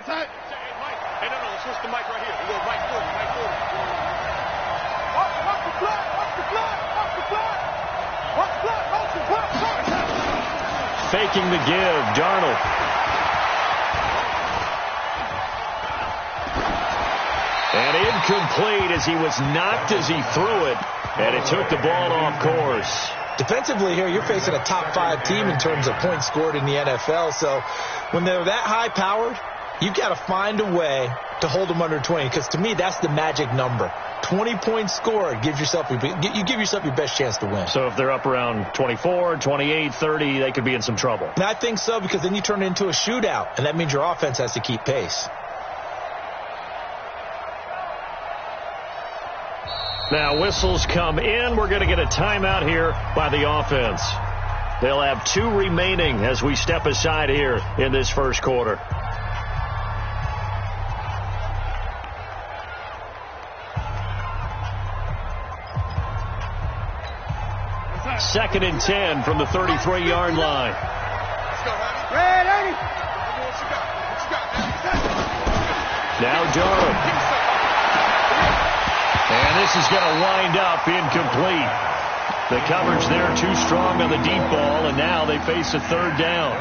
Hey, no, let's switch the mic right here. We'll go right forward, right forward. Watch the flag, watch the flag, watch the flag. Watch the flag, watch the flag. Faking the give, Darnold. And incomplete as he was knocked as he threw it. And it took the ball off course. Defensively here, you're facing a top 5 team in terms of points scored in the NFL. So when they're that high-powered, you've got to find a way to hold them under 20. Because to me, that's the magic number. 20 points scored, you give yourself your best chance to win. So if they're up around 24, 28, 30, they could be in some trouble. And I think so, because then you turn it into a shootout, and that means your offense has to keep pace. Now whistles come in. We're going to get a timeout here by the offense. They'll have 2 remaining as we step aside here in this first quarter. Second and 10 from the 33-yard line. Now Darnold. And this is going to wind up incomplete. The coverage there too strong on the deep ball, and now they face a third down.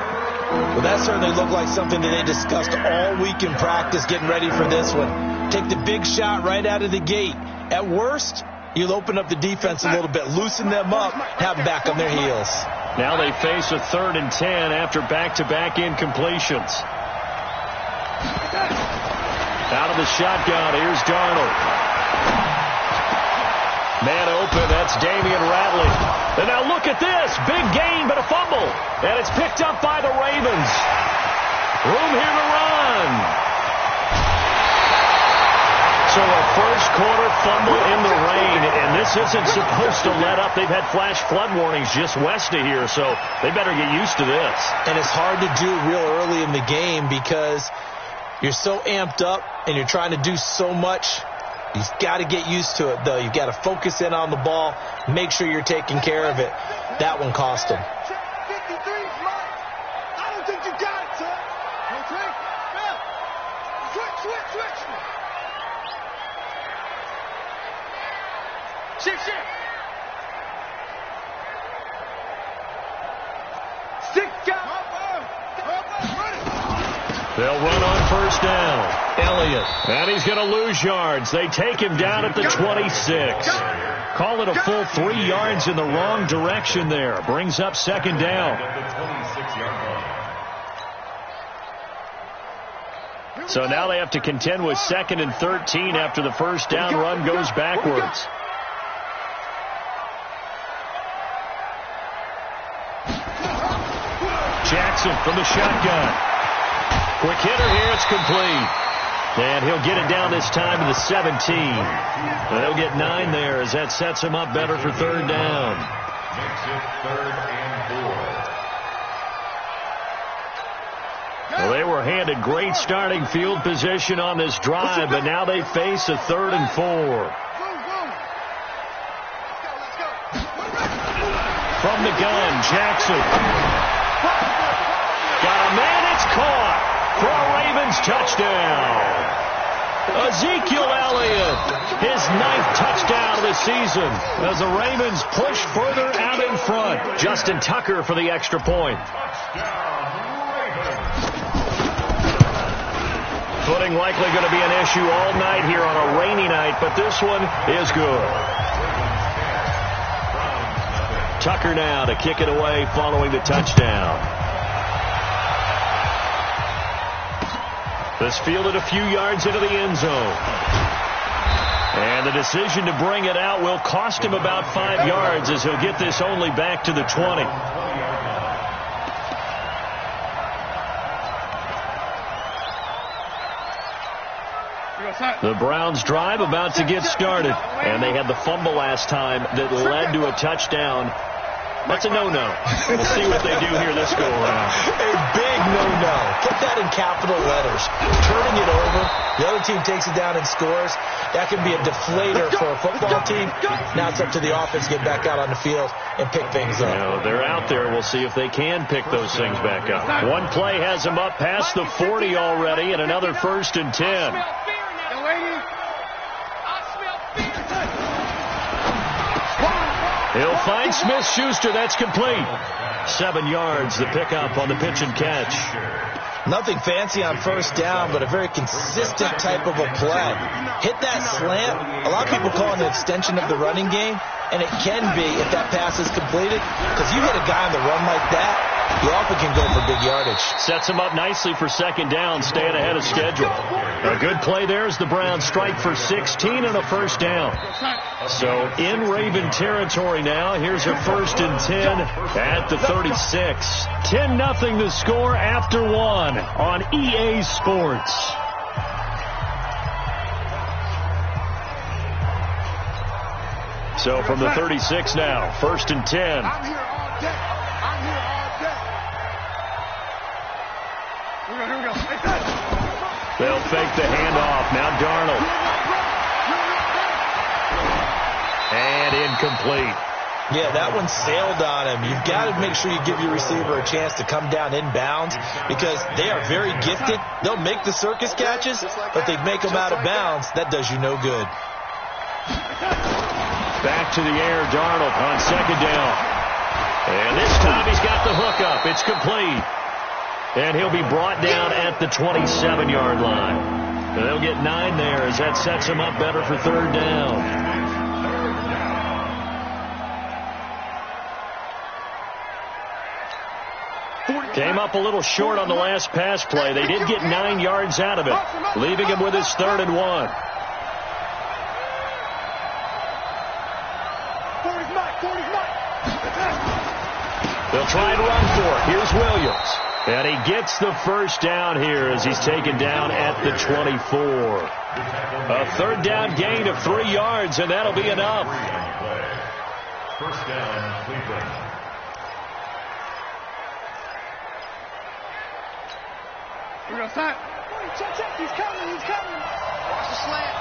Well, that certainly looked like something that they discussed all week in practice getting ready for this one. Take the big shot right out of the gate. At worst, you'll open up the defense a little bit, loosen them up, have them back on their heels. Now they face a 3rd and 10 after back-to-back incompletions. Out of the shotgun, here's Darnold. Man open, that's Damian Ratley. And now look at this. Big gain, but a fumble. And it's picked up by the Ravens. Room here to run. So a first quarter fumble in the rain, and this isn't supposed to let up. They've had flash flood warnings just west of here, so they better get used to this. And it's hard to do real early in the game because you're so amped up and you're trying to do so much. You've got to get used to it, though. You've got to focus in on the ball, make sure you're taking care of it. That one cost him. I don't think you got it, son. Okay? Switch. Shift. They'll run on first down. Elliott. And he's going to lose yards. They take him down at the 26. Call it a full 3 yards in the wrong direction there. Brings up second down. So now they have to contend with 2nd and 13 after the first down run goes backwards. Jackson from the shotgun. Quick hitter here, it's complete. And he'll get it down this time to the 17. And they'll get 9 there as that sets him up better for third down. Makes it 3rd and 4. Well, they were handed great starting field position on this drive, but now they face a 3rd and 4. From the gun, Jackson. Got a man, it's caught for a Ravens touchdown. Ezekiel Elliott, his 9th touchdown of the season as the Ravens push further out in front. Justin Tucker for the extra point. Footing likely going to be an issue all night here on a rainy night, but this one is good. Tucker now to kick it away following the touchdown. This fielded a few yards into the end zone. And the decision to bring it out will cost him about 5 yards as he'll get this only back to the 20. The Browns drive about to get started. And they had the fumble last time that led to a touchdown. That's a no-no. We'll see what they do here this go-around. A big no-no. Put that in capital letters. Turning it over. The other team takes it down and scores. That can be a deflator for a football team. Now it's up to the offense to get back out on the field and pick things up. You know, they're out there. We'll see if they can pick those things back up. One play has them up past the 40 already, and another 1st and 10. He'll find Smith-Schuster. That's complete. 7 yards, the pickup on the pitch and catch. Nothing fancy on 1st down, but a very consistent type of a play. Hit that slant. A lot of people call it an extension of the running game, and it can be if that pass is completed, because you hit a guy on the run like that, you often can go for big yardage. Sets him up nicely for 2nd down, staying ahead of schedule. A good play there as the Browns strike for 16 and a 1st down. So in Raven territory now. Here's a 1st and 10 at the 36. 10-0 the score after 1 on EA Sports. So from the 36 now, 1st and 10. I'm here all day. I'm here all day. Here we go. They'll fake the handoff. Now Darnold. And incomplete. Yeah, that one sailed on him. You've got to make sure you give your receiver a chance to come down inbounds because they are very gifted. They'll make the circus catches, but they make them out of bounds. That does you no good. Back to the air, Darnold on 2nd down. And this time he's got the hook up. It's complete. And he'll be brought down at the 27-yard line. And they'll get 9 there as that sets him up better for 3rd down. Came up a little short on the last pass play. They did get 9 yards out of it, leaving him with his 3rd and 1. They'll try and run for it. Here's Williams. And he gets the 1st down here as he's taken down at the 24. A 3rd down gain of 3 yards, and that'll be enough. 1st down, Cleveland. We're going to start. Check. He's coming. Watch the slant.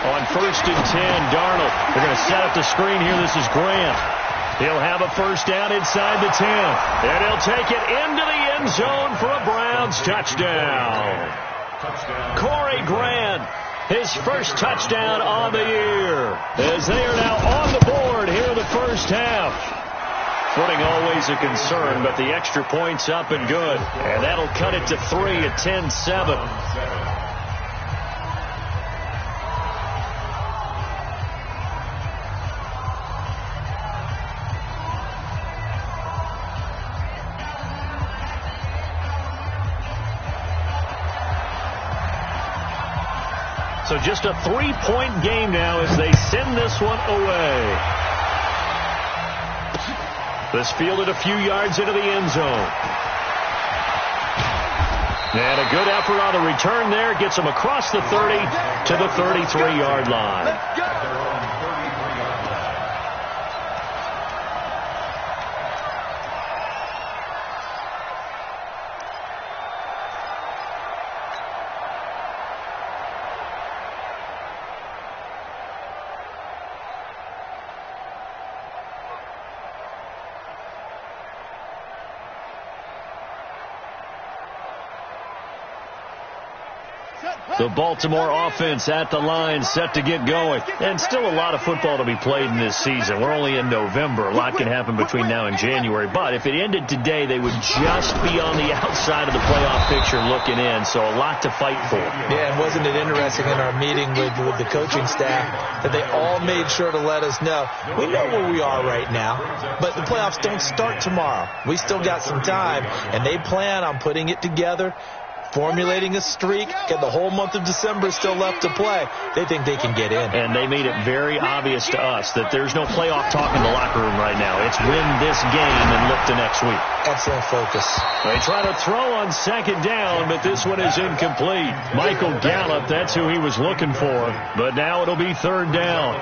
On 1st and 10, Darnold. They're going to set up the screen here. This is Grant. He'll have a 1st down inside the 10. And he'll take it into the end zone for a Browns touchdown. Corey Grant, his 1st touchdown on the year. As they are now on the board here in the 1st half. Footing always a concern, but the extra points up and good. And that'll cut it to 3 at 10-7. So just a 3-point game now as they send this one away. This fielded a few yards into the end zone. And a good effort on the return there. Gets them across the 30 to the 33-yard line. The Baltimore offense at the line, set to get going. And still a lot of football to be played in this season. We're only in November. A lot can happen between now and January. But if it ended today, they would just be on the outside of the playoff picture looking in. So a lot to fight for. Yeah, and wasn't it interesting in our meeting with the coaching staff that they all made sure to let us know, we know where we are right now, but the playoffs don't start tomorrow. We still got some time, and they plan on putting it together formulating a streak, and the whole month of December is still left to play. They think they can get in. And they made it very obvious to us that there's no playoff talk in the locker room right now. It's win this game and look to next week. Excellent focus. They try to throw on second down, but this one is incomplete. Michael Gallup, that's who he was looking for. But now it'll be third down.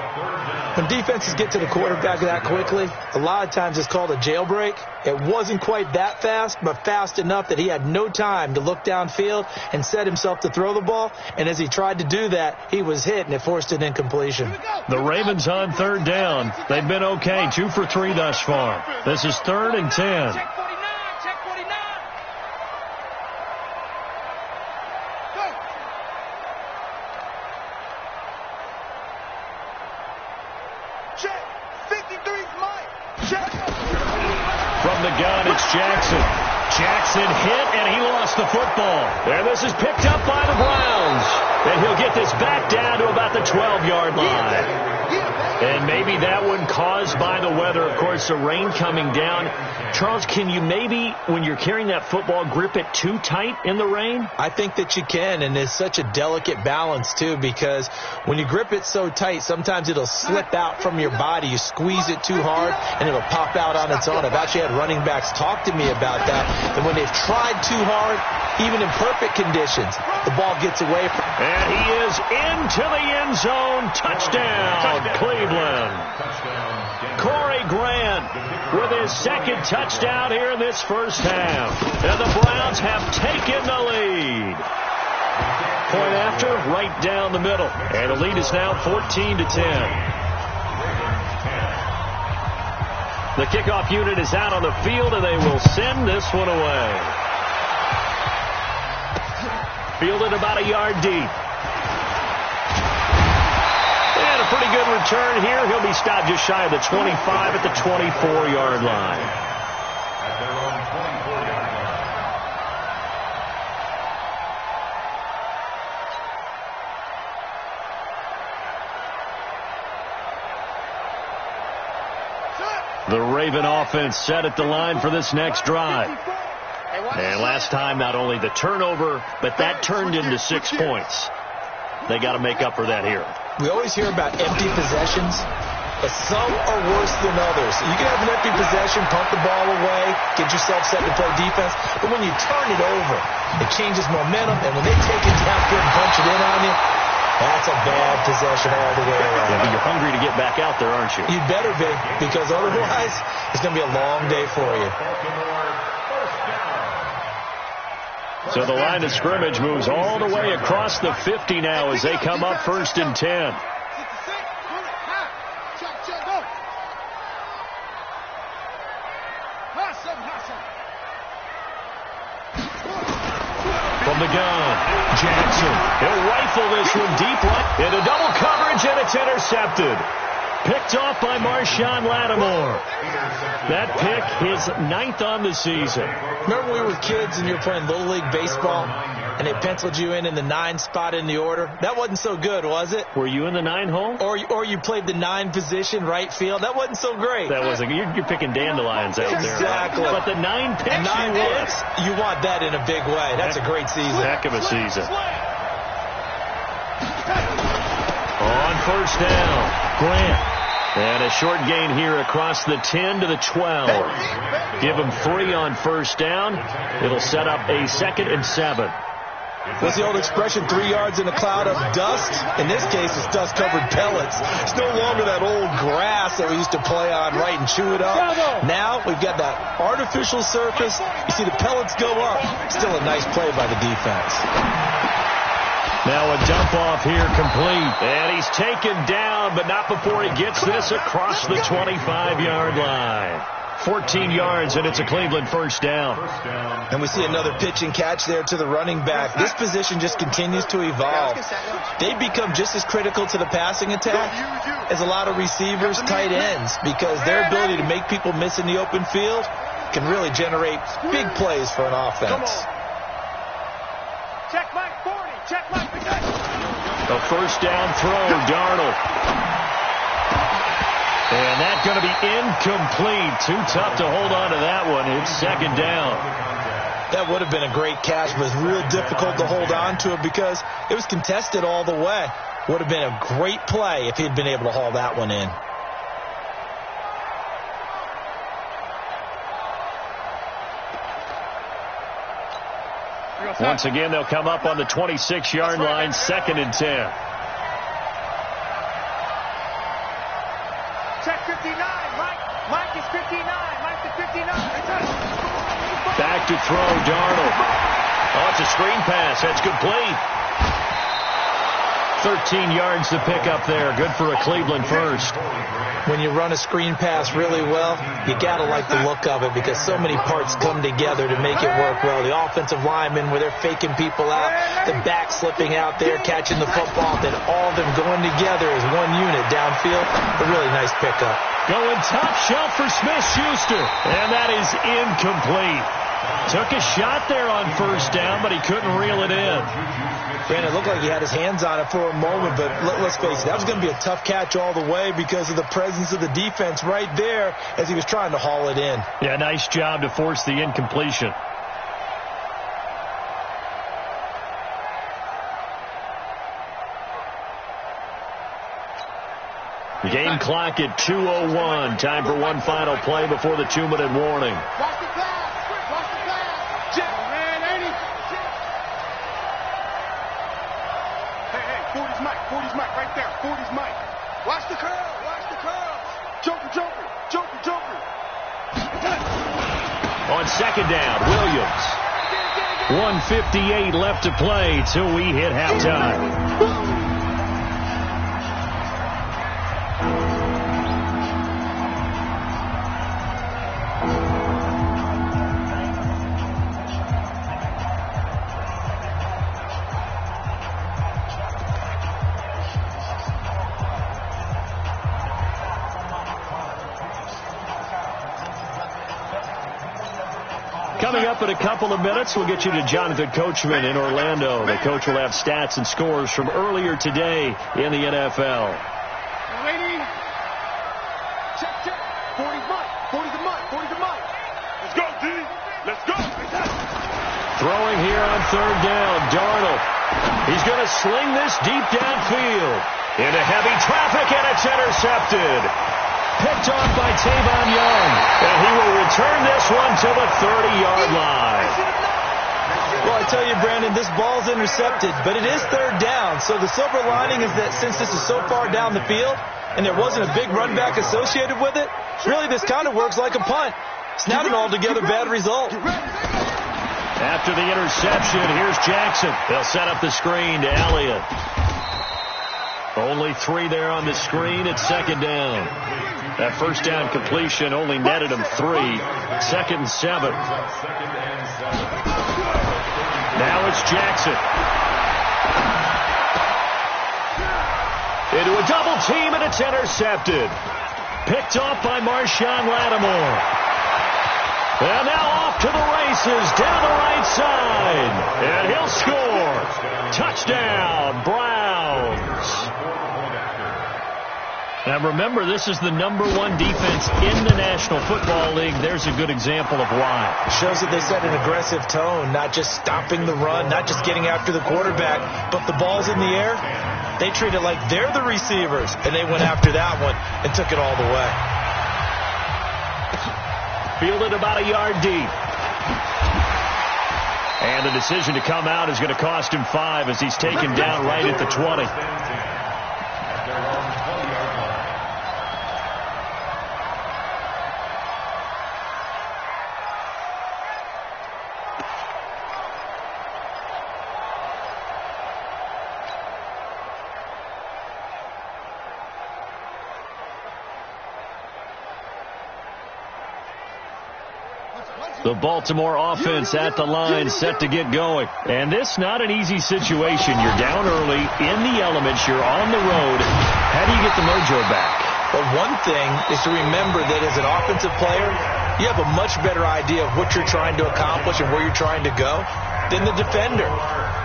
When defenses get to the quarterback that quickly, a lot of times it's called a jailbreak. It wasn't quite that fast, but fast enough that he had no time to look downfield and set himself to throw the ball. And as he tried to do that, he was hit, and it forced an incompletion. The Ravens on third down. They've been okay, 2 for 3 thus far. This is 3rd and 10. Check 49. Check 49. Go. Check. 53's Mike. Check. From the gun, it's Jackson. Jackson hit, and he lost the football. And this is picked up by the Browns. And he'll get this back down to about the 12-yard line. And maybe that one caused by the weather. Of course, the rain coming down. Charles, can you maybe, when you're carrying that football, grip it too tight in the rain? I think that you can, and it's such a delicate balance, too, because when you grip it so tight, sometimes it'll slip out from your body. You squeeze it too hard, and it'll pop out on its own. I've actually had running backs talk to me about that, and when they've tried too hard, even in perfect conditions, the ball gets away from. And he is into the end zone. Touchdown, Cleveland. Corey Grant with his second touchdown here in this first half. And the Browns have taken the lead. Point after, right down the middle. And the lead is now 14-10. The kickoff unit is out on the field, and they will send this one away. Fielded about a yard deep. And a pretty good return here. He'll be stopped just shy of the 25 at the 24-yard line. At their own 24-yard line. The Raven offense set at the line for this next drive. And last time, not only the turnover, but that turned into 6 points. They got to make up for that here. We always hear about empty possessions, but some are worse than others. You can have an empty possession, pump the ball away, get yourself set to play defense, but when you turn it over, it changes momentum, and when they take it downfield and punch it in on you, that's a bad possession all the way around. Yeah, but you're hungry to get back out there, aren't you? You better be, because otherwise, it's going to be a long day for you. So the line of scrimmage moves all the way across the 50 now as they come up 1st and 10. From the gun, Jackson. He'll rifle this from deep right into double coverage, and it's intercepted. Picked off by Marshawn Lattimore. That pick, his 9th on the season. Remember when we were kids and you were playing Little League Baseball and they penciled you in the 9 spot in the order? That wasn't so good, was it? Were you in the 9 hole? Or you played the 9 position, right field? That wasn't so great. That wasn't. You're picking dandelions out there. Exactly. Right? But the 9 picks, 9 picks, you want that in a big way. That's a great season. Heck of a season. On 1st down, Grant. And a short gain here across the 10 to the 12. Give him 3 on 1st down. It'll set up a 2nd and 7. What's the old expression, 3 yards in a cloud of dust? In this case, it's dust-covered pellets. It's no longer that old grass that we used to play on, right, and chew it up. Now we've got that artificial surface. You see the pellets go up. Still a nice play by the defense. Now a dump off here complete. And he's taken down, but not before he gets this across the 25-yard line. 14 yards, and it's a Cleveland 1st down. And we see another pitch and catch there to the running back. This position just continues to evolve. They become just as critical to the passing attack as a lot of receivers, tight ends, because their ability to make people miss in the open field can really generate big plays for an offense. Check Mike 40. Check Mike possession. A 1st down throw, Darnold. And that's going to be incomplete. Too tough to hold on to that one. It's 2nd down. That would have been a great catch, but it's real difficult to hold on to it because it was contested all the way. Would have been a great play if he'd been able to haul that one in. Once again, they'll come up on the 26-yard line, 2nd and 10. Check 59, Mike. Mike is 59. Mike is 59. Back to throw, Darnold. Oh, it's a screen pass. That's complete. 13 yards to pick up there. Good for a Cleveland first. When you run a screen pass really well, you got to like the look of it because so many parts come together to make it work well. The offensive linemen, where they're faking people out, the back slipping out there, catching the football, then all of them going together as one unit downfield. A really nice pickup. Going top shelf for Smith-Schuster, and that is incomplete. Took a shot there on first down, but he couldn't reel it in. Brandon, it looked like he had his hands on it for a moment, but let's face it, that was going to be a tough catch all the way because of the presence of the defense right there as he was trying to haul it in. Yeah, nice job to force the incompletion. Game clock at 2:01. Time for one final play before the 2-minute warning. Watch the pass. Watch the pass. Jim, man, ain't he? Hey, 40's Mike. 40's Mike right there. 40's Mike. Watch the curl. Watch the curl. Joker. On 2nd down, Williams. 1:58 left to play till we hit halftime. Coming up in a couple of minutes, we'll get you to Jonathan Coachman in Orlando. The coach will have stats and scores from earlier today in the NFL. Ready? Check. 40's Mike. 40's the Mike. 40's the Mike. Let's go, D. Let's go. Throwing here on 3rd down, Darnold. He's going to sling this deep downfield. Into heavy traffic, and it's intercepted. Picked off by Tavon Young. And he will return this one to the 30-yard line. Well, I tell you, Brandon, this ball's intercepted, but it is 3rd down. So the silver lining is that since this is so far down the field and there wasn't a big run back associated with it, really this kind of works like a punt. It's not an altogether bad result. After the interception, here's Jackson. They'll set up the screen to Elliott. Only 3 there on the screen at 2nd down. That first down completion only netted him 3. 2nd and 7. Now it's Jackson. Into a double team, and it's intercepted. Picked off by Marshawn Lattimore. And now off to the races down the right side. And he'll score. Touchdown, Browns. Now remember, this is the #1 defense in the National Football League. There's a good example of why. Shows that they set an aggressive tone, not just stopping the run, not just getting after the quarterback, but the ball's in the air. They treat it like they're the receivers, and they went after that one and took it all the way. Fielded about a yard deep. And the decision to come out is going to cost him 5 as he's taken down right at the 20. The Baltimore offense at the line, set to get going. And this not an easy situation. You're down early, in the elements, you're on the road. How do you get the mojo back? But one thing is to remember that as an offensive player, you have a much better idea of what you're trying to accomplish and where you're trying to go than the defender.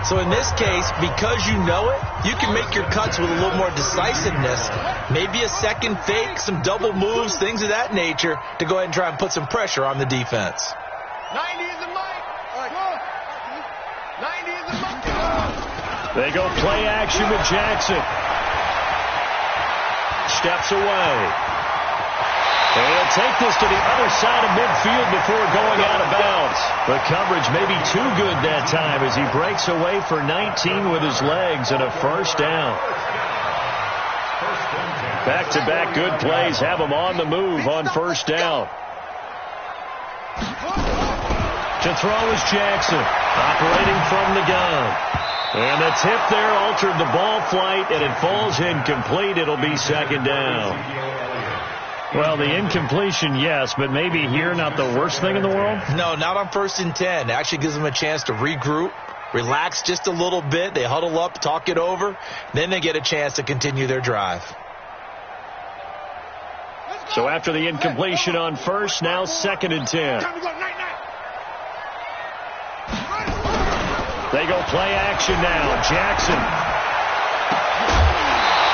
So in this case, because you know it, you can make your cuts with a little more decisiveness. Maybe a second fake, some double moves, things of that nature to go ahead and try and put some pressure on the defense. 90 is the Mike. All right, They go play action with Jackson. Steps away. And he'll take this to the other side of midfield before going out of bounds. The coverage may be too good that time as he breaks away for 19 with his legs and a first down. Back-to-back good plays have him on the move on first down. To throw is Jackson, operating from the gun. And the tip there altered the ball flight, and it falls incomplete. It'll be second down. Well, the incompletion, yes, but maybe here not the worst thing in the world? No, not on 1st and 10. It actually gives them a chance to regroup, relax just a little bit. They huddle up, talk it over. Then they get a chance to continue their drive. So after the incompletion on first, now 2nd and 10. They go play action now. Jackson.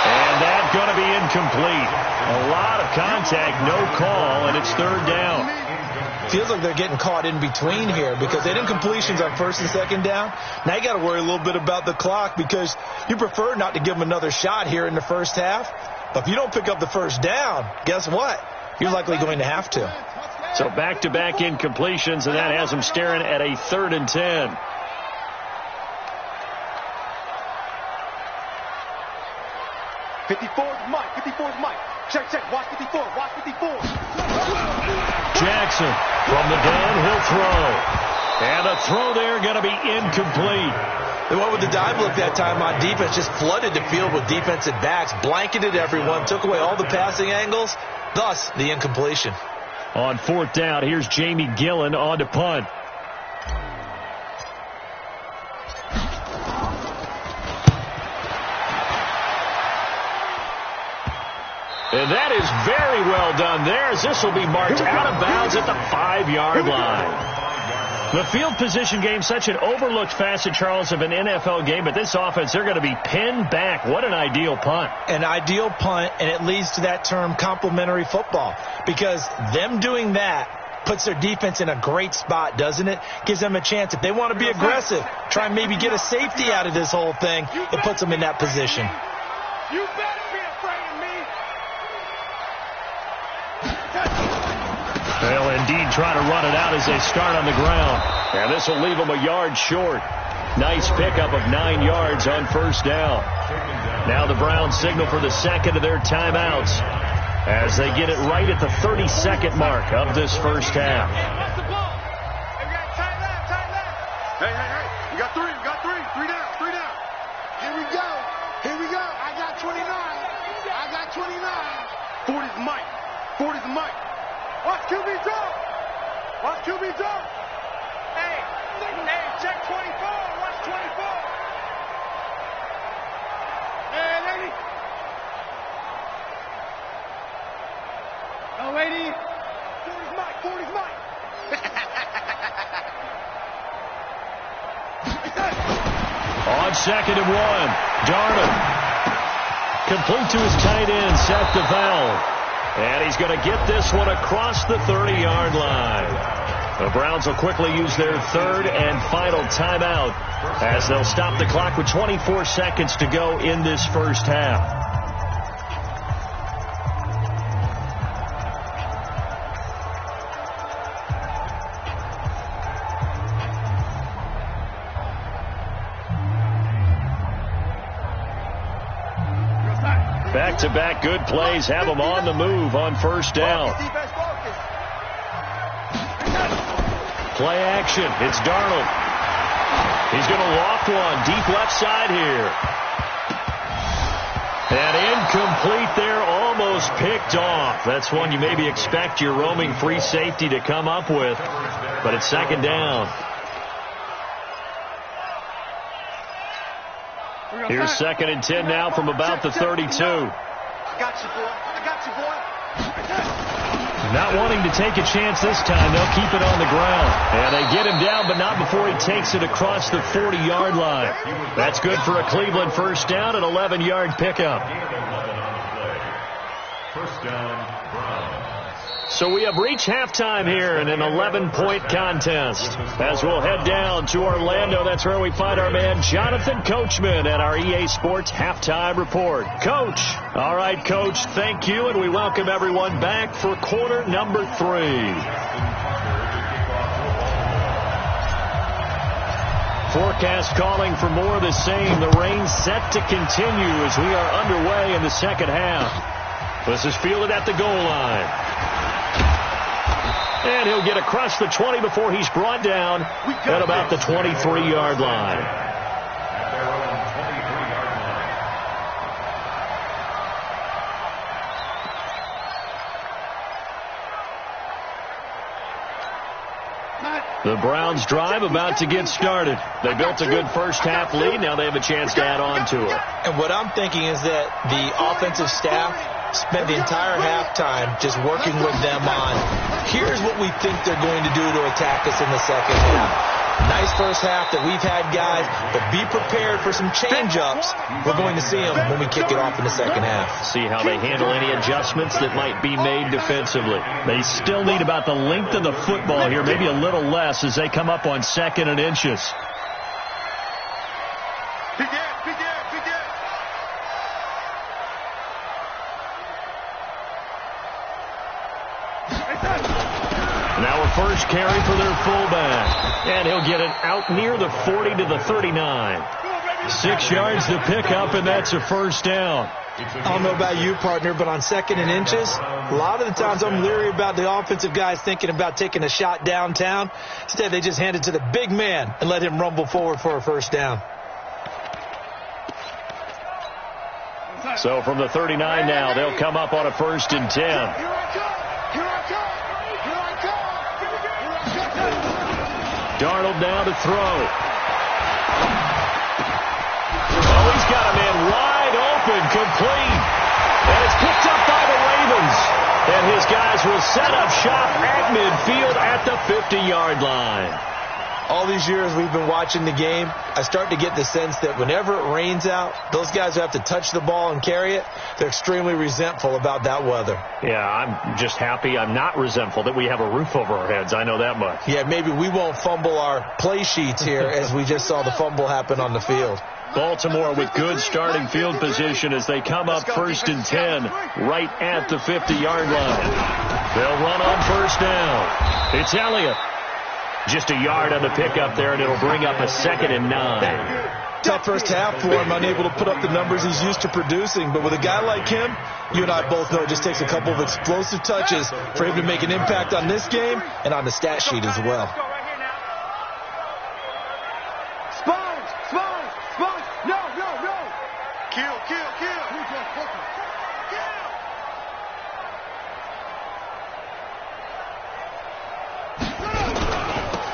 And that's going to be incomplete. A lot of contact, no call, and it's 3rd down. Feels like they're getting caught in between here because they did incompletions on 1st and 2nd down. Now you got to worry a little bit about the clock because you prefer not to give them another shot here in the first half. But if you don't pick up the first down, guess what? You're likely going to have to. So back-to-back incompletions, and that has them staring at a 3rd and 10. Mike. 54's Mike. Check. Watch 54. Watch 54. Jackson from the gun. He'll throw. And a throw there going to be incomplete. They went with the dive look that time on defense. Just flooded the field with defensive backs. Blanketed everyone. Took away all the passing angles. Thus, the incompletion. On 4th down, here's Jamie Gillen on to punt. And that is very well done there, as this will be marked out of bounds at the 5-yard line. The field position game, such an overlooked facet, Charles, of an NFL game, but this offense, they're going to be pinned back. What an ideal punt. An ideal punt, and it leads to that term complementary football, because them doing that puts their defense in a great spot, doesn't it? Gives them a chance. If they want to be aggressive, try and maybe get a safety out of this whole thing, it puts them in that position. You better be afraid of me. They'll indeed try to run it out as they start on the ground. And this will leave them a yard short. Nice pickup of 9 yards on first down. Now the Browns signal for the second of their timeouts as they get it right at the 32nd mark of this first half. Hey. We got 3. We got 3. 3 down. 3 down. Here we go. I got 29. 40's Mike. 40's Mike. Watch QB jump. Hey, check 24. Watch 24. Hey, lady. Oh, lady. 40's Mike. On 2nd and 1, Darnold. Complete to his tight end, Seth DeVal. And he's going to get this one across the 30-yard line. The Browns will quickly use their 3rd and final timeout as they'll stop the clock with 24 seconds to go in this first half. Back-to-back good plays have them on the move on first down. Play action. It's Darnold. He's going to loft one deep left side here. And incomplete there, almost picked off. That's one you maybe expect your roaming free safety to come up with. But it's 2nd down. Here's 2nd and 10 now from about the 32. I got you, boy. Not wanting to take a chance this time. They'll keep it on the ground. And they get him down, but not before he takes it across the 40-yard line. That's good for a Cleveland first down, an 11-yard pickup. First down, Browns. So we have reached halftime here in an 11-point contest. As we'll head down to Orlando, that's where we find our man Jonathan Coachman at our EA Sports Halftime Report. Coach. All right, Coach, thank you, and we welcome everyone back for quarter number 3. Forecast calling for more of the same. The rain set to continue as we are underway in the second half. This is fielded at the goal line. And he'll get across the 20 before he's brought down at about the 23-yard line. The Browns drive about to get started. They built a good first half lead. Now they have a chance to add on to it. And what I'm thinking is that the offensive staff spent the entire halftime just working with them on, here's what we think they're going to do to attack us in the second half. Nice first half that we've had, guys, but be prepared for some change-ups. We're going to see them when we kick it off in the second half. See how they handle any adjustments that might be made defensively. They still need about the length of the football here, maybe a little less as they come up on 2nd and inches. Now a first carry for their fullback. And he'll get it out near the 40 to the 39. 6 yards to pick up, and that's a first down. I don't know about you, partner, but on 2nd and inches, a lot of the times I'm leery about the offensive guys thinking about taking a shot downtown. Instead, they just hand it to the big man and let him rumble forward for a first down. So from the 39 now, they'll come up on a 1st and 10. Darnold now to throw. Oh, he's got a man wide open, complete. And it's picked up by the Ravens. And his guys will set up shop at midfield at the 50-yard line. All these years we've been watching the game, I start to get the sense that whenever it rains out, those guys who have to touch the ball and carry it, they're extremely resentful about that weather. Yeah, I'm just happy I'm not resentful that we have a roof over our heads. I know that much. Yeah, maybe we won't fumble our play sheets here as we just saw the fumble happen on the field. Baltimore with good starting field position as they come up 1st and 10 right at the 50-yard line. They'll run on 1st down. It's Elliott. Just a yard on the pickup there, and it'll bring up a 2nd and 9. Tough first half for him, unable to put up the numbers he's used to producing. But with a guy like him, you and I both know it just takes a couple of explosive touches for him to make an impact on this game and on the stat sheet as well. No. Kill.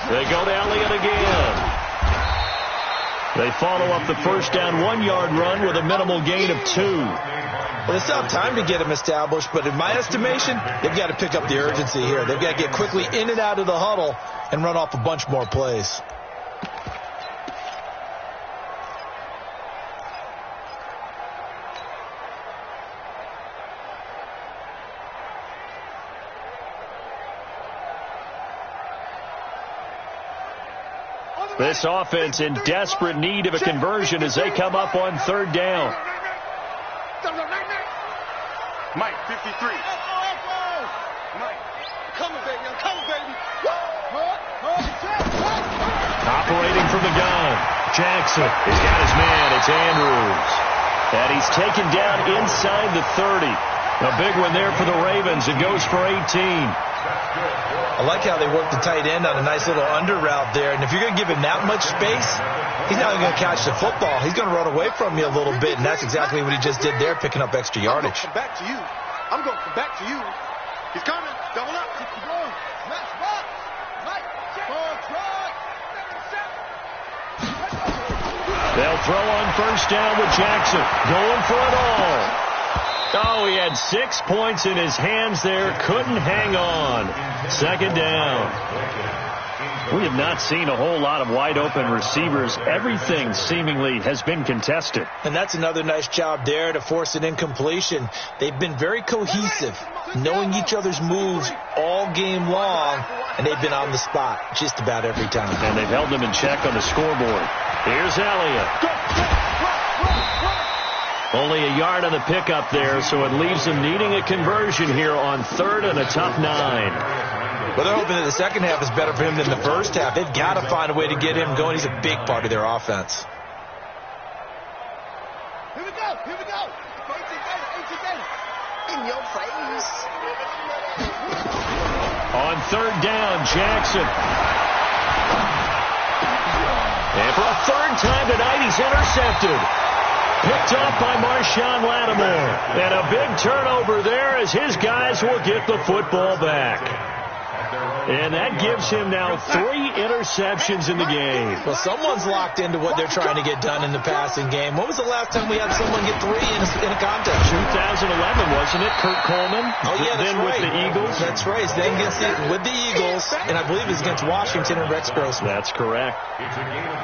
They go to Elliott again. They follow up the first down 1-yard run with a minimal gain of 2. Well, it's not time to get him established, but in my estimation, they've got to pick up the urgency here. They've got to get quickly in and out of the huddle and run off a bunch more plays. This offense in desperate need of a conversion as they come up on 3rd down. Mike, 53. Mike, come on, baby. Operating from the gun. Jackson has got his man. It's Andrews. And he's taken down inside the 30. A big one there for the Ravens. It goes for 18. I like how they work the tight end on a nice little under route there. And if you're going to give him that much space, he's not going to catch the football. He's going to run away from you a little bit, and that's exactly what he just did there, picking up extra yardage. I'm going to come back to you. He's coming. Double up. They'll throw on 1st down with Jackson. Going for it all. Oh, he had 6 points in his hands there. Couldn't hang on. 2nd down. We have not seen a whole lot of wide-open receivers. Everything seemingly has been contested. And that's another nice job there to force an incompletion. They've been very cohesive, knowing each other's moves all game long, and they've been on the spot just about every time. And they've held them in check on the scoreboard. Here's Elliott. Only a yard on the pickup there, so it leaves them needing a conversion here on third and a tough 9. Well, they're hoping that the second half is better for him than the first half. They've got to find a way to get him going. He's a big part of their offense. Here we go. Here we go. In your face. On third down, Jackson. And for a third time tonight, he's intercepted. Picked off by Marshawn Lattimore. And a big turnover there as his guys will get the football back. And that gives him now 3 interceptions in the game. Well, someone's locked into what they're trying to get done in the passing game. When was the last time we had someone get 3 in a contest? 2011, wasn't it? Kurt Coleman. Oh, yeah, that's then right. With the Eagles. That's right. Then with the Eagles, and I believe it's against Washington and Rex Grossman. That's correct.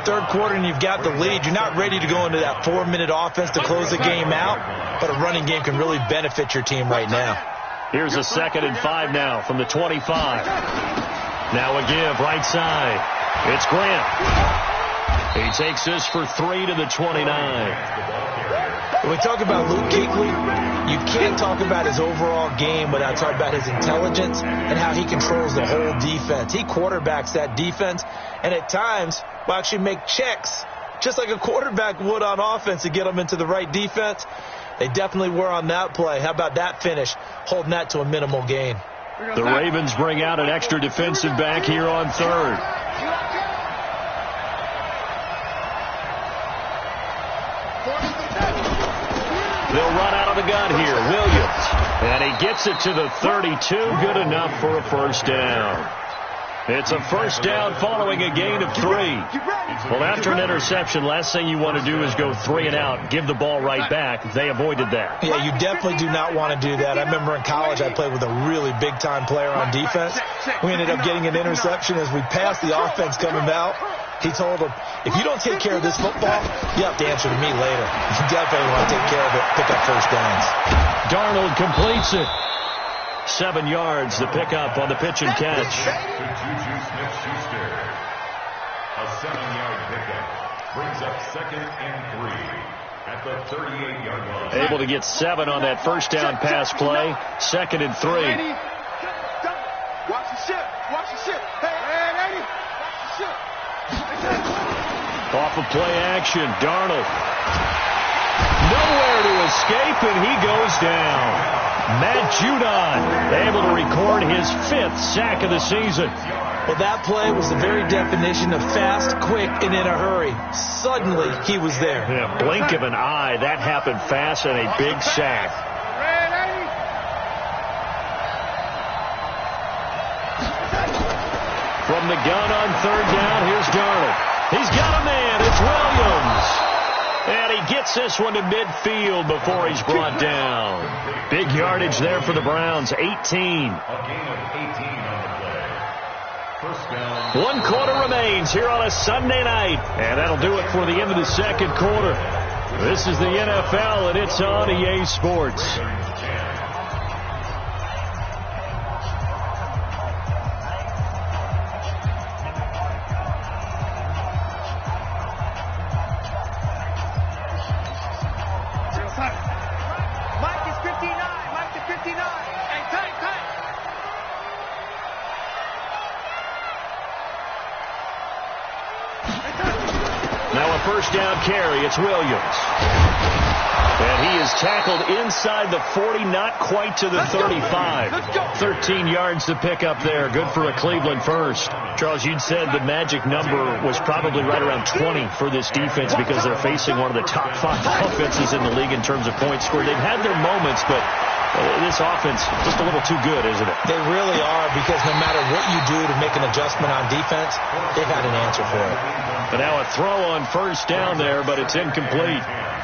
Third quarter, and you've got the lead. You're not ready to go into that 4-minute offense to close the game out, but a running game can really benefit your team right now. Here's a 2nd and 5 now from the 25. Now a give right side. It's Grant. He takes this for 3 to the 29. When we talk about Luke Kuechly, you can't talk about his overall game without talking about his intelligence and how he controls the whole defense. He quarterbacks that defense, and at times will actually make checks just like a quarterback would on offense to get them into the right defense. They definitely were on that play. How about that finish, holding that to a minimal gain? The Ravens bring out an extra defensive back here on third. They'll run out of the gun here. Williams. And he gets it to the 32. Good enough for a first down. It's a first down following a gain of 3. Well, after an interception, last thing you want to do is go 3 and out, give the ball right back. They avoided that. Yeah, you definitely do not want to do that. I remember in college I played with a really big-time player on defense. We ended up getting an interception as we passed the offense coming out. He told him, if you don't take care of this football, you have to answer to me later. You definitely want to take care of it, pick up first downs. Darnold completes it. 7 yards, the pickup on the pitch and catch. A 7-yard pickup brings up 2nd and 3 at the 38-yard line. Able to get 7 on that first down pass play. 2nd and 3. Watch the ship. Watch the ship. Hey, Eddie. Watch the ship. Off of play action, Darnold. Nowhere to escape, and he goes down. Matt Judon able to record his 5th sack of the season. Well, that play was the very definition of fast, quick, and in a hurry. Suddenly, he was there. In a blink of an eye, that happened fast and a big sack. From the gun on third down, here's Darnold. He's got a man. It's Williams. And he gets this one to midfield before he's brought down. Big yardage there for the Browns, 18. A gain of 18 on the play. First down. 1 quarter remains here on a Sunday night. And that'll do it for the end of the second quarter. This is the NFL, and it's on EA Sports. First down carry, it's Williams. And he is tackled inside the 40, not quite to the 35. 13 yards to pick up there. Good for a Cleveland first. Charles, you'd said the magic number was probably right around 20 for this defense because they're facing one of the top 5 offenses in the league in terms of points scored. They've had their moments, but this offense just a little too good, isn't it? They really are, because no matter what you do to make an adjustment on defense, they've had an answer for it. But now a throw on first down there, but it's incomplete.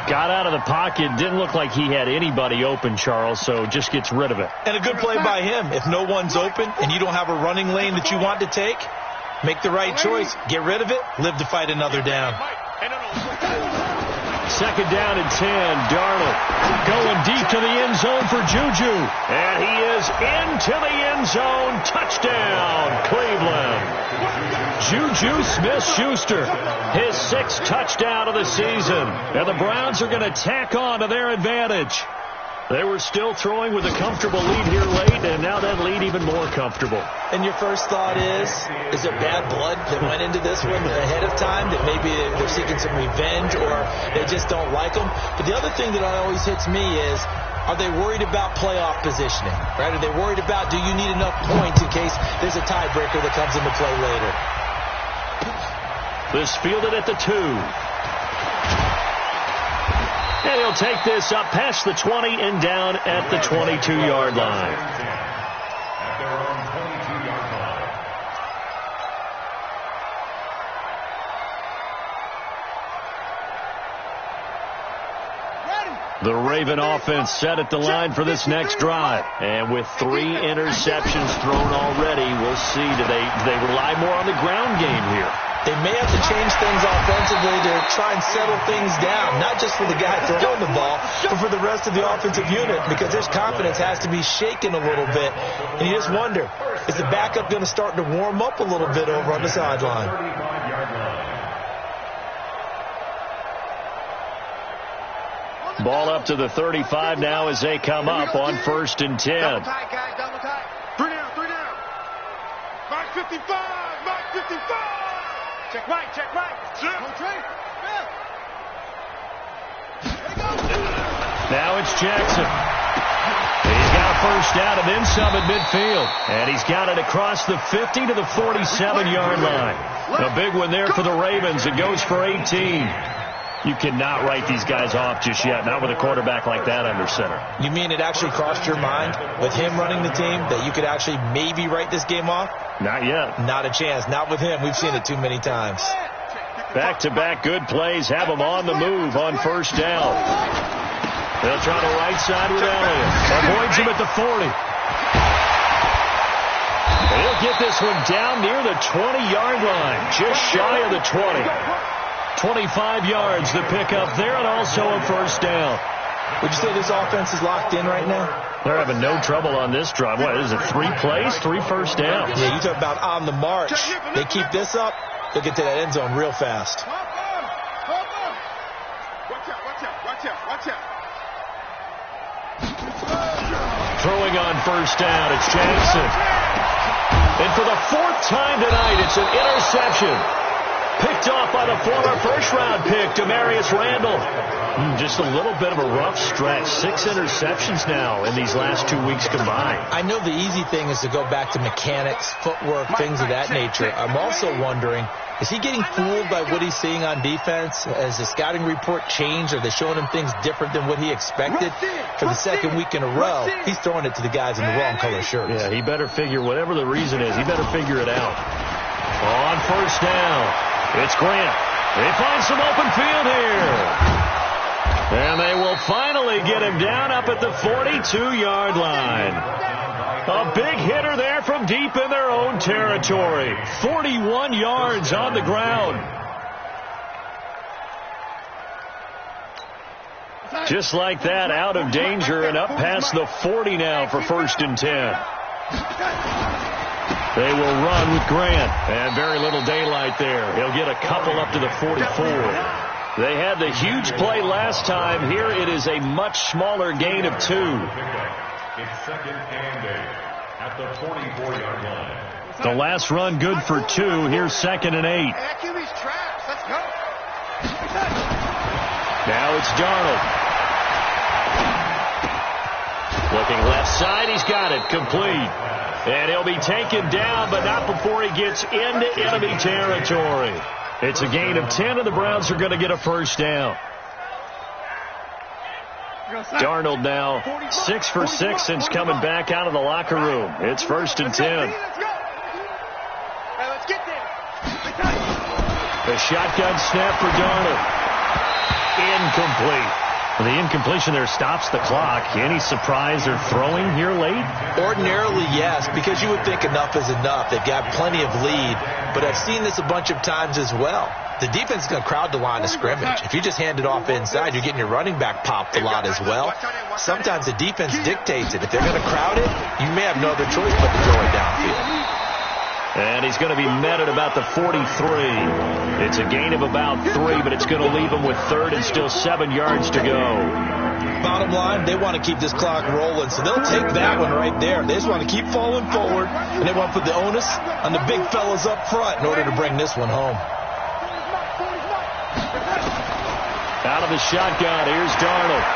Got out of the pocket. Didn't look like he had anybody open, Charles, so just gets rid of it. And a good play by him. If no one's open and you don't have a running lane that you want to take, Make the right choice. Get rid of it. Live to fight another down. Second down and 10. Darnold going deep to the end zone for Juju. And he is into the end zone. Touchdown, Cleveland. Juju Smith-Schuster, his 6th touchdown of the season. And the Browns are going to tack on to their advantage. They were still throwing with a comfortable lead here late, and now that lead even more comfortable. And your first thought is it bad blood that went into this one ahead of time, that maybe they're seeking some revenge or they just don't like them? But the other thing that always hits me is, are they worried about playoff positioning? Right? Are they worried about, do you need enough points in case there's a tiebreaker that comes into play later? This fielded at the 2. And he'll take this up past the 20 and down at the 22-yard line. At their own 22-yard line. The Raven offense set at the line for this next drive. And with 3 interceptions thrown already, we'll see, do they rely more on the ground game here? They may have to change things offensively to try and settle things down, not just for the guy throwing the ball, but for the rest of the offensive unit, because his confidence has to be shaken a little bit. And you just wonder, is the backup going to start to warm up a little bit over on the sideline? Ball up to the 35 now as they come up on 1st and 10. Double tight, guys, double tight. 3 down, 3 down. Mark 55, Mark 55. Check right, check right. Now it's Jackson. He's got a first down and then some at midfield. And he's got it across the 50 to the 47-yard line. A big one there for the Ravens. It goes for 18. You cannot write these guys off just yet, not with a quarterback like that under center. You mean it actually crossed your mind with him running the team that you could actually maybe write this game off? Not yet. Not a chance. Not with him. We've seen it too many times. Back-to-back good plays have him on the move on first down. They'll try the right side with Elliott. Avoids him at the 40. He'll get this one down near the 20-yard line, just shy of the 20. 25 yards the pickup there, and also a first down. Would you say this offense is locked in right now? They're having no trouble on this drive. What is it, 3 plays, 3 first downs? Yeah, you talk about on the march. They keep this up, they'll get to that end zone real fast. Watch out, watch out, watch out, watch out. Throwing on first down, it's Jackson. And for the 4th time tonight, it's an interception. Picked off by the former first-round pick, Demarius Randall. Just a little bit of a rough stretch. 6 interceptions now in these last 2 weeks combined. I know the easy thing is to go back to mechanics, footwork, things of that nature. I'm also wondering, is he getting fooled by what he's seeing on defense? Has the scouting report changed? Are they showing him things different than what he expected? For the 2nd week in a row, he's throwing it to the guys in the wrong color shirts. Yeah, he better figure, whatever the reason is, he better figure it out. On first down, it's Grant. They find some open field here. And they will finally get him down up at the 42-yard line. A big hitter there from deep in their own territory. 41 yards on the ground. Just like that, out of danger and up past the 40 now for 1st and 10. They will run with Grant, and very little daylight there. He'll get a couple up to the 44. They had the huge play last time. Here it is a much smaller gain of 2. It's 2nd and 8 at the 44-yard line. The last run good for 2. Here's 2nd and 8. That QB's trash. Let's go. Now it's Darnold. Looking left side. He's got it. Complete. And he'll be taken down, but not before he gets into enemy territory. It's a gain of 10, and the Browns are going to get a first down. Darnold now 6 for 6 since coming back out of the locker room. It's 1st and 10. Let's get there. The shotgun snap for Darnold. Incomplete. The incompletion there stops the clock. Any surprise they're throwing here late? Ordinarily, yes, because you would think enough is enough. They've got plenty of lead, but I've seen this a bunch of times as well. The defense is going to crowd the line of scrimmage. If you just hand it off inside, you're getting your running back popped a lot as well. Sometimes the defense dictates it. If they're going to crowd it, you may have no other choice but to throw it downfield. And he's going to be met at about the 43. It's a gain of about 3, but it's going to leave him with 3rd and still 7 yards to go. Bottom line, they want to keep this clock rolling, so they'll take that one right there. They just want to keep falling forward, and they want to put the onus on the big fellas up front in order to bring this one home. Out of the shotgun, here's Darnold.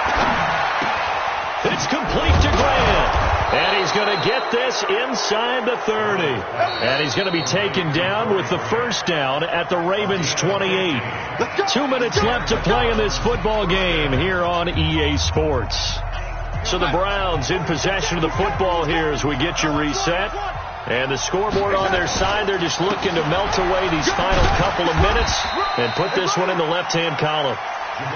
It's complete to Grant. And he's going to get this inside the 30. And he's going to be taken down with the first down at the Ravens 28. 2 minutes left to play in this football game here on EA Sports. So the Browns in possession of the football here as we get you reset. And the scoreboard on their side, they're just looking to melt away these final couple of minutes and put this one in the left-hand column.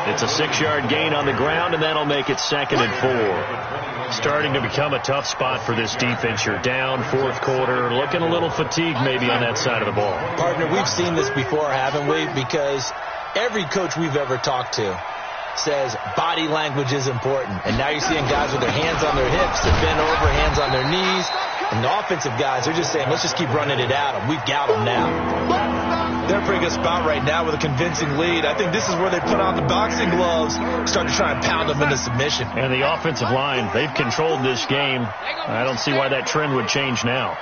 It's a 6-yard gain on the ground, and that'll make it 2nd and 4. Starting to become a tough spot for this defense. You're down, 4th quarter, looking a little fatigued maybe on that side of the ball. Partner, we've seen this before, haven't we? Because every coach we've ever talked to says body language is important. And now you're seeing guys with their hands on their hips, they're bent over, hands on their knees. And the offensive guys, they're just saying, let's just keep running it at them. We've got them now. They're a pretty good spot right now with a convincing lead. I think this is where they put on the boxing gloves, start to try and pound them into submission. And the offensive line, they've controlled this game. I don't see why that trend would change now.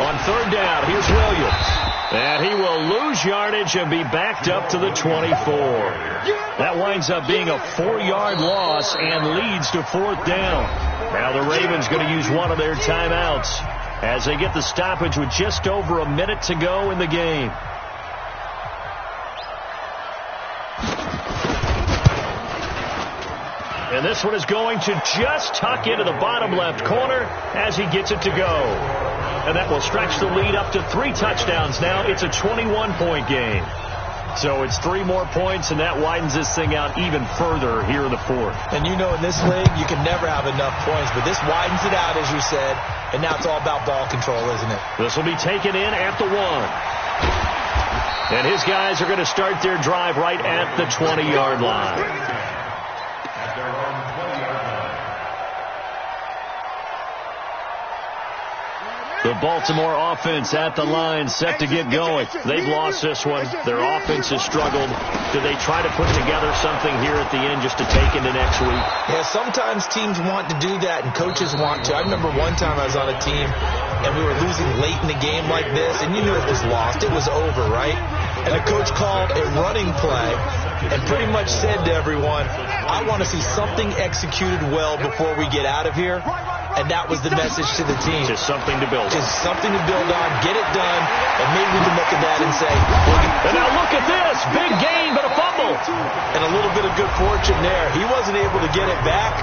On 3rd down, here's Williams. And he will lose yardage and be backed up to the 24. That winds up being a 4-yard loss and leads to 4th down. Now the Ravens going to use one of their timeouts as they get the stoppage with just over a minute to go in the game. And this one is going to just tuck into the bottom left corner as he gets it to go. And that will stretch the lead up to 3 touchdowns now. It's a 21-point game. So it's 3 more points, and that widens this thing out even further here in the 4th. And you know in this league, you can never have enough points, but this widens it out, as you said, and now it's all about ball control, isn't it? This will be taken in at the 1. And his guys are going to start their drive right at the 20-yard line. The Baltimore offense at the line, set to get going. They've lost this one. Their offense has struggled. Do they try to put together something here at the end just to take into next week? Yeah, sometimes teams want to do that and coaches want to. I remember one time I was on a team and we were losing late in the game like this, and you knew it was lost. It was over, right? And the coach called a running play and pretty much said to everyone, I want to see something executed well before we get out of here. And that was the message to the team. Just something to build on. Just something to build on, get it done, and maybe we can look at that and say, and now look at this. Big gain, but a fumble. And a little bit of good fortune there. He wasn't able to get it back,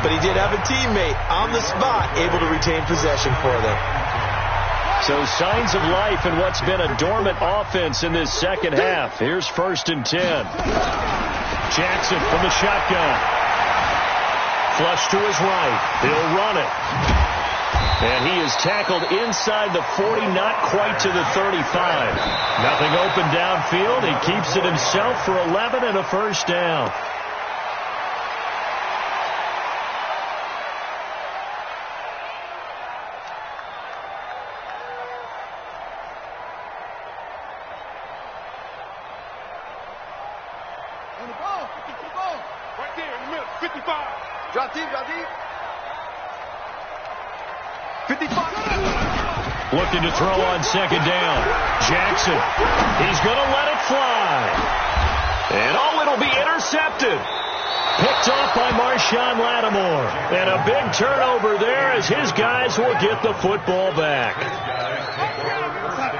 but he did have a teammate on the spot able to retain possession for them. So signs of life in what's been a dormant offense in this second half. Here's 1st and 10. Jackson from the shotgun. Flush to his right. He'll run it. And he is tackled inside the 40, not quite to the 35. Nothing open downfield. He keeps it himself for 11 and a first down. On the ball. Right there in the middle. 55. Drop deep, drop deep. 55. Looking to throw on 2nd down. Jackson. He's going to let it fly. And it'll be intercepted. Picked off by Marshawn Lattimore. And a big turnover there as his guys will get the football back.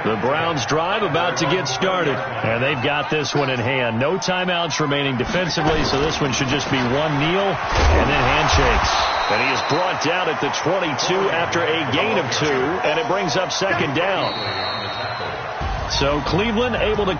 The Browns drive about to get started. And they've got this one in hand. No timeouts remaining defensively, so this one should just be one kneel and then handshakes. And he is brought down at the 22 after a gain of 2, and it brings up 2nd down. So Cleveland able to